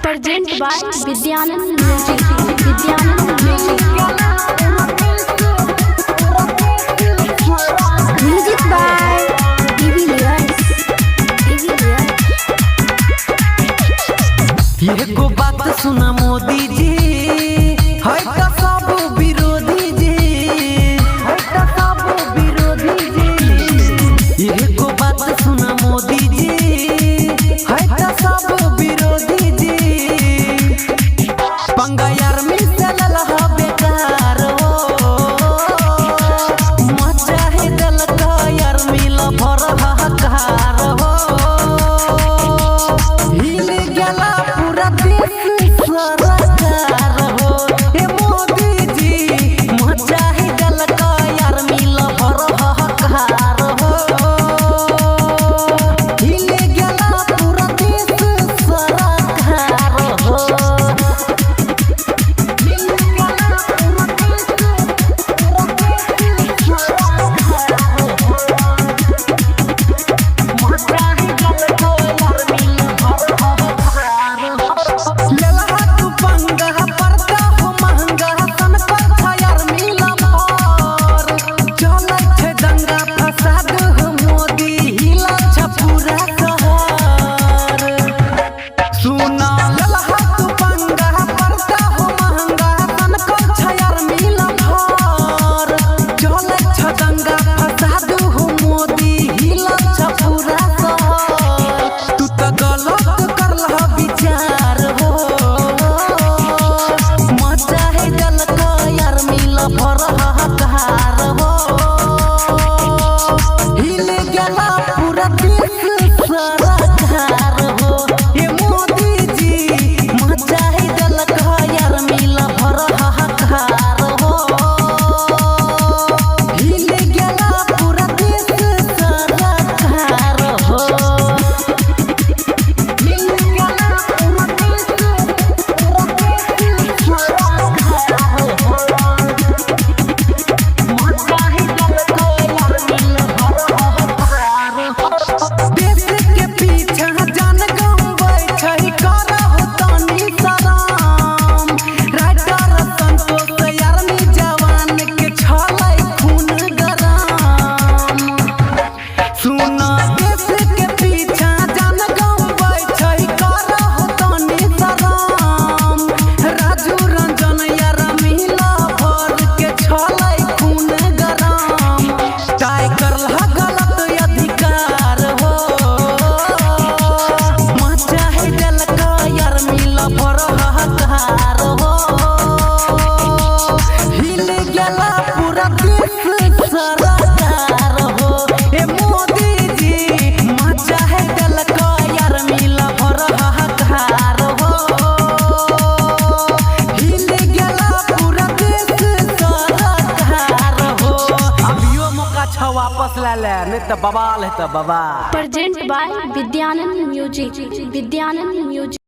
Present by Vidyanand Music. Vidyanand Music. Music by DVLians. ये को बात सुना मोदी जी, है तो सब विरोधी जी, है तो सब विरोधी जी। ये को बात सुना मोदी जी, है तो सब विरोधी जी। पंगा यार में चलल हा बेकार हो, मचा है दल का यार मिल भर हाहाकार हो। हिल गला पूरा देश सरकार हो, हे मोदी जी मचा है दल का यार मिल भर हाहाकार हो। हिल गला पूरा देश सरकार हो। वापस ले ले नहीं तो बवाल है तो बवाल। Present by Vidyanand Music. Vidyanand Music.